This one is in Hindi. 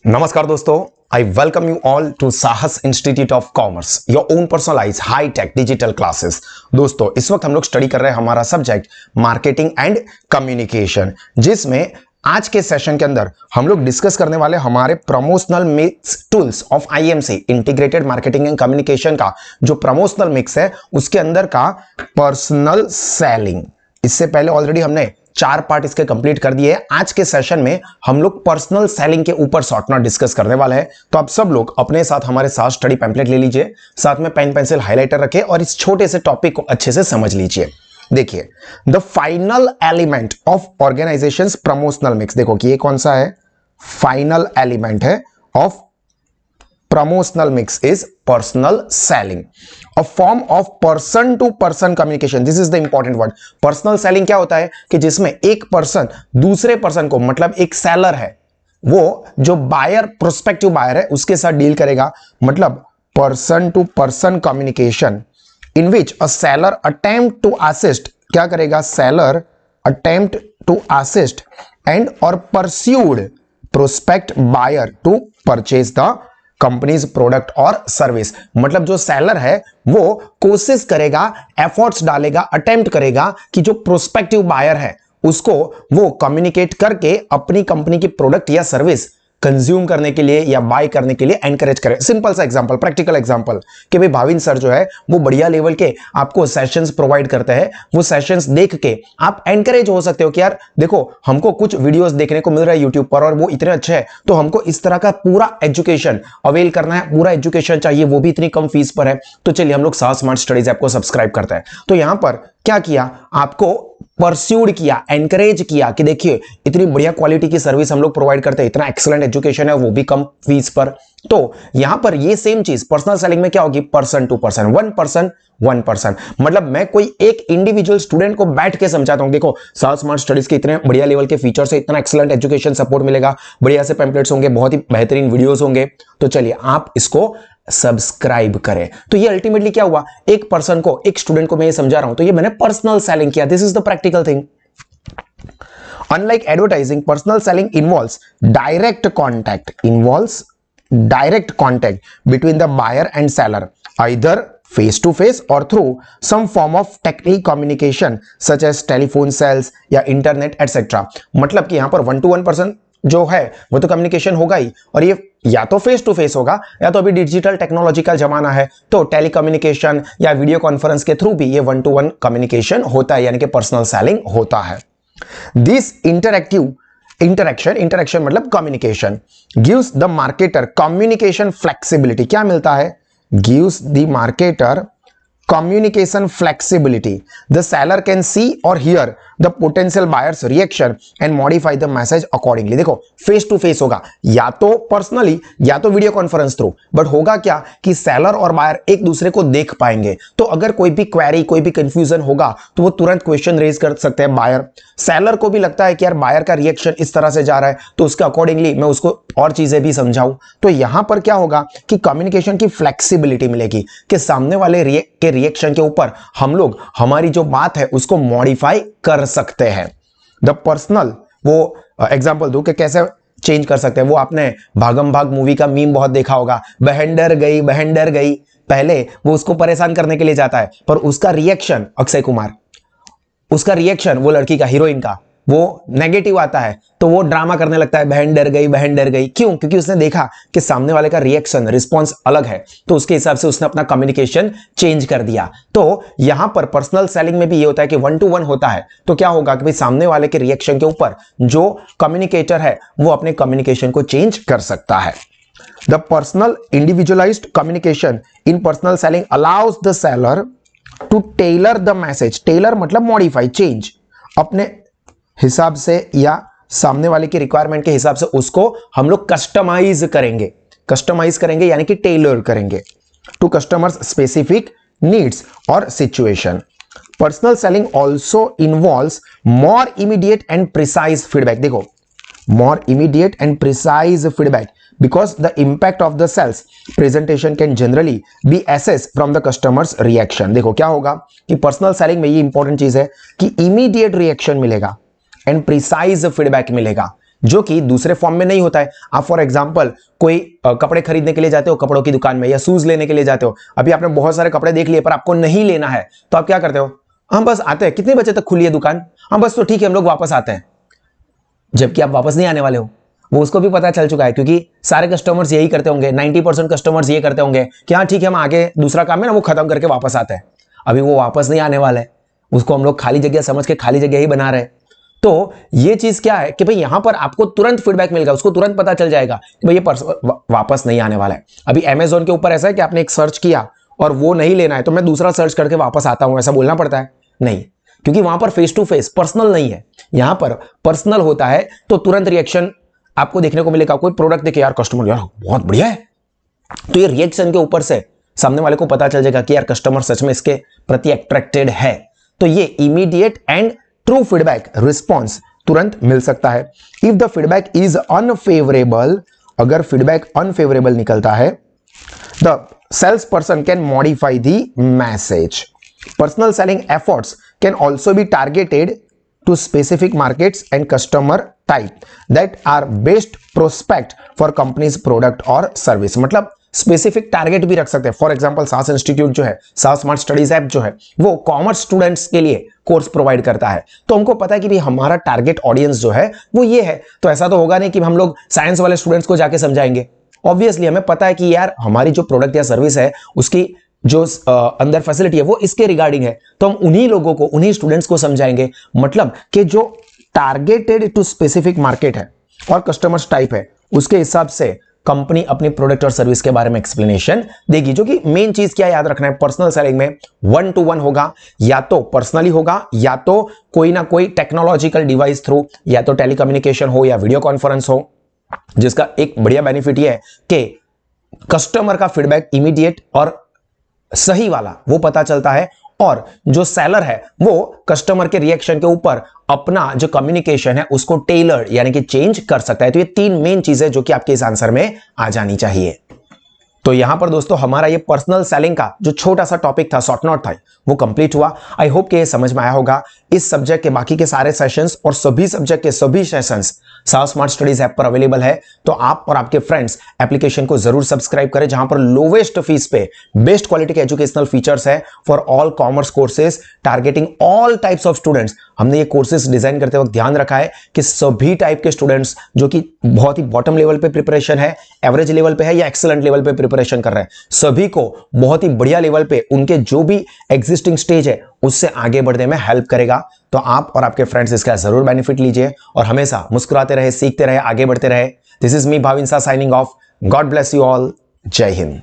नमस्कार दोस्तों, I welcome you all to Sahas institute of commerce, your own personalize high tech digital classes. दोस्तों, इस वक्त हम लोग स्टडी कर रहे हैं हमारा सब्जेक्ट मार्केटिंग एंड कम्युनिकेशन, जिसमें आज के सेशन के अंदर हम लोग डिस्कस करने वाले हमारे promotional mix tools of IMC integrated marketing and communication का जो प्रमोशनल मिक्स है उसके अंदर का पर्सनल सेलिंग। इससे पहले ऑलरेडी हमने 4 पार्ट इसके कंप्लीट कर दिए हैं। आज के सेशन में हम लोग पर्सनल सेलिंग के ऊपर शॉर्ट नोट डिस्कस करने वाले हैं। तो आप सब लोग अपने साथ हमारे साथ स्टडी पैम्पलेट ले लीजिए, साथ में पेन पेंसिल हाइलाइटर रखें और इस छोटे से टॉपिक को अच्छे से समझ लीजिए। देखिए, the final element of organisations promotional mix. देखो कि ये कौन सा है, फाइनल एलिमेंट है of promotional mix is personal selling, a form of person to person communication. This is the important word. Personal selling क्या होता है कि जिसमें एक पर्सन दूसरे पर्सन को, मतलब एक सेलर है, वो जो बायर प्रोस्पेक्टिव बायर है उसके साथ डील करेगा, मतलब person to person communication in which a seller attempt to assist, क्या करेगा, seller attempt to assist and और persuade prospect buyer to purchase the company's product और सर्विस। मतलब जो सेलर है वो कोशिश करेगा, एफर्ट्स डालेगा, अटेम्प्ट करेगा कि जो प्रोस्पेक्टिव बायर है उसको वो कम्युनिकेट करके अपनी कंपनी की प्रोडक्ट या सर्विस कंज्यूम करने के लिए या बाय करने के लिए एनकरेज करे। सिंपल सा एग्जांपल, प्रैक्टिकल एग्जांपल कि भाई भाविन सर जो है वो बढ़िया लेवल के आपको सेशंस प्रोवाइड करते हैं। वो सेशंस देख के आप एनकरेज हो सकते हो कि यार देखो, हमको कुछ वीडियोस देखने को मिल रहा है यूट्यूब पर और वो इतने अच्छे हैं, तो हमको इस तरह का पूरा एजुकेशन अवेल करना है, पूरा एजुकेशन चाहिए, वो भी इतनी कम फीस पर है। तो चलिए हम लोग साहस स्मार्ट स्टडीज ऐप को सब्सक्राइब करते हैं। तो यहां पर क्या किया, आपको परस्यूड किया, एनकरेज किया कि देखिए इतनी बढ़िया क्वालिटी की सर्विस हम लोग प्रोवाइड करते हैं, इतना एक्सीलेंट एजुकेशन है, वो भी कम फीस पर। तो यहां पर ये सेम चीज पर्सनल सेलिंग में क्या होगी, person to person, one person. मतलब मैं कोई एक इंडिविजुअल स्टूडेंट को बैठ के समझाता हूं, देखो साउथ स्मार्ट स्टडीज के इतने बढ़िया लेवल के फीचर्स है, इतना एक्सीलेंट एजुकेशन सपोर्ट मिलेगा, बढ़िया से पैम्पलेट्स होंगे, बहुत ही बेहतरीन वीडियोस होंगे। तो चलिए आप इसको सब्सक्राइब करें। तो ये अल्टीमेटली क्या हुआ, एक पर्सन को, एक स्टूडेंट को मैं ये समझा रहा हूं, तो ये मैंने पर्सनल सेलिंग किया। This is the practical thing. Unlike advertising, personal selling involves direct contact between the buyer and seller, either face to face or through some form of technical communication such as telephone sales या internet etc. मतलब कि यहां पर 1-to-1 पर्सन जो है वो तो कम्युनिकेशन होगा ही, और ये या तो फेस टू फेस होगा या तो अभी डिजिटल टेक्नोलॉजी का जमाना है तो टेलीकम्युनिकेशन या वीडियो कॉन्फ्रेंस के थ्रू भी ये 1-to-1 कम्युनिकेशन होता है, यानी कि पर्सनल सेलिंग होता है। दिस इंटरेक्शन मतलब communication gives the marketer communication flexibility. क्या मिलता है, gives the marketer communication flexibility. The seller can see or hear the potential buyer's reaction and modify the message accordingly. देखो फेस टू फेस होगा, या तो पर्सनली या तो वीडियो कॉन्फ्रेंस थ्रू, बट होगा क्या कि सेलर और बायर एक दूसरे को देख पाएंगे। तो अगर कोई भी क्वेरी, कोई भी कंफ्यूजन होगा तो वो तुरंत क्वेश्चन रेज कर सकते हैं बायर। सेलर को भी लगता है कि यार बायर का रिएक्शन इस तरह से जा रहा है तो उसके अकॉर्डिंगली मैं उसको और चीजें भी समझाऊं। तो यहां पर क्या होगा कि कम्युनिकेशन की फ्लेक्सिबिलिटी मिलेगी कि सामने वाले के रिएक्शन के ऊपर हम लोग हमारी जो बात है उसको मॉडिफाई कर सकते हैं। द पर्सनल, वो एग्जांपल दूं कि कैसे चेंज कर सकते हैं, वो आपने भागम भाग मूवी का मीम बहुत देखा होगा, बहन डर गई। पहले वो उसको परेशान करने के लिए जाता है, पर उसका रिएक्शन, अक्षय कुमार, उसका रिएक्शन वो लड़की का, हीरोइन का, वो नेगेटिव आता है तो वो ड्रामा करने लगता है, बहन डर गई। क्यों? क्योंकि उसने देखा कि सामने वाले का रिएक्शन, रिस्पॉन्स अलग है, तो उसके हिसाब से उसने अपना कम्युनिकेशन चेंज कर दिया। तो यहां पर पर्सनल सेलिंग में भी ये होता है कि 1-to-1 होता है, तो क्या होगा कि भाई सामने वाले के रिएक्शन के ऊपर जो कम्युनिकेटर है वो अपने कम्युनिकेशन को चेंज कर सकता है। The personal individualised communication in personal selling allows the seller to tailor the message. Tailor मतलब मॉडिफाई, चेंज, अपने हिसाब से या सामने वाले की रिक्वायरमेंट के हिसाब से उसको हम लोग कस्टमाइज करेंगे यानी कि टेलर करेंगे टू कस्टमर्स स्पेसिफिक नीड्स और situation. Personal selling also involves more immediate and precise feedback. देखो, more immediate and precise feedback because the impact of the sales presentation can generally be assessed from the customer's reaction. देखो क्या होगा कि पर्सनल सेलिंग में ये इंपॉर्टेंट चीज है कि इमीडिएट रिएक्शन मिलेगा एंड प्रिसाइज फीडबैक मिलेगा जो कि दूसरे फॉर्म में नहीं होता है। आप फॉर एग्जांपल कोई कपड़े खरीदने के लिए जाते हो कपड़ों की दुकान में, या शूज लेने के लिए जाते हो, अभी आपने बहुत सारे कपड़े देख लिए पर आपको नहीं लेना है, तो आप क्या करते हो, हम बस आते हैं, कितने बजे तक खुली है दुकान, हम बस तो ठीक है हम लोग वापस आते हैं, जबकि आप वापस नहीं आने वाले हो। वो उसको भी पता चल चुका है, क्योंकि सारे कस्टमर्स यही करते होंगे, 90% कस्टमर्स ये करते होंगे कि हाँ ठीक है हम आगे दूसरा काम है ना वो खत्म करके वापस आते हैं। अभी वो वापस नहीं आने वाला है, उसको हम लोग खाली जगह समझ के खाली जगह ही बना रहे हैं। तो ये चीज क्या है कि भाई यहां पर आपको तुरंत फीडबैक मिलेगा, उसको तुरंत पता चल जाएगा कि भाई ये वापस नहीं आने वाला है। अभी अमेजोन के ऊपर ऐसा है कि आपने एक सर्च किया और वो नहीं लेना है तो मैं दूसरा सर्च करके वापस आता हूं, ऐसा बोलना पड़ता है? नहीं, क्योंकि वहां पर फेस टू फेस पर्सनल नहीं है, यहां पर पर्सनल होता है तो तुरंत रिएक्शन आपको देखने को मिलेगा। कोई प्रोडक्ट देखे यार कस्टमर यार बहुत बढ़िया है, तो ये रिएक्शन के ऊपर से सामने वाले को पता चल जाएगा कि यार कस्टमर सच में इसके प्रति अट्रैक्टेड है। तो ये immediate and true feedback response तुरंत मिल सकता है। If the feedback is unfavourable, अगर फीडबैक अनफेवरेबल निकलता है, the sales person can modify the message. Personal selling efforts can also be targeted to specific markets and customer type that are best prospect for company's product or service। मतलब स्पेसिफिक टारगेट भी रख सकते हैं। फॉर एग्जांपल सास इंस्टीट्यूट जो है, सास स्मार्ट स्टडीज ऐप जो है, वो कॉमर्स स्टूडेंट्स के लिए कोर्स प्रोवाइड करता है, तो हमको पता है कि भाई हमारा टारगेट ऑडियंस जो है वो ये है। तो ऐसा तो होगा नहीं कि हम लोग साइंस वाले स्टूडेंट्स को जाके समझाएंगे। ऑब्वियसली हमें पता है कि यार हमारी जो प्रोडक्ट या सर्विस है उसकी जो अंदर फैसिलिटी है वो इसके रिगार्डिंग है, तो हम उन्हीं लोगों को, उन्हीं स्टूडेंट्स को समझाएंगे। मतलब कि जो टारगेटेड टू स्पेसिफिक मार्केट है और कस्टमर्स टाइप है, उसके हिसाब से कंपनी अपनी प्रोडक्ट और सर्विस के बारे में एक्सप्लेनेशन देगी। जो कि मेन चीज क्या याद रखना है, पर्सनल सेलिंग में 1-to-1 होगा, या तो पर्सनली होगा या तो कोई ना कोई टेक्नोलॉजिकल डिवाइस थ्रू, या तो टेलीकम्युनिकेशन हो या वीडियो कॉन्फ्रेंस हो, जिसका एक बढ़िया बेनिफिट यह है कि कस्टमर का फीडबैक इमीडिएट और सही वाला वो पता चलता है, और जो सेलर है वो कस्टमर के रिएक्शन के ऊपर अपना जो कम्युनिकेशन है उसको टेलर्ड यानी कि चेंज कर सकता है। तो ये 3 मेन चीजें जो कि आपके इस आंसर में आ जानी चाहिए। तो यहां पर दोस्तों हमारा ये पर्सनल सेलिंग का जो छोटा सा टॉपिक था, शॉर्ट नोट था, वो कंप्लीट हुआ। आई होप कि ये समझ में आया होगा। इस सब्जेक्ट के बाकी के सारे सेशंस और सभी सब्जेक्ट के सभी सेशंस सास स्मार्ट स्टडीज ऐप पर अवेलेबल है। तो आप और आपके फ्रेंड्स एप्लीकेशन को जरूर सब्सक्राइब करें, जहां पर लोवेस्ट फीस पे बेस्ट क्वालिटी के एजुकेशनल फीचर्स है for all commerce courses targeting all types of students. हमने ये कोर्सेज डिजाइन करते वक्त ध्यान रखा है कि सभी टाइप के स्टूडेंट्स जो कि बहुत ही बॉटम लेवल पे प्रिपरेशन है, एवरेज लेवल पे है या एक्सीलेंट लेवल पे प्रिपरेशन कर रहे हैं, सभी को बहुत ही बढ़िया लेवल पे उनके जो भी एग्जिस्टिंग स्टेज है उससे आगे बढ़ने में हेल्प करेगा। तो आप और आपके फ्रेंड्स इसका जरूर बेनिफिट लीजिए और हमेशा मुस्कुराते रहे, सीखते रहे, आगे बढ़ते रहे। This is me Bhavinsa signing off. God bless you all. जय हिंद।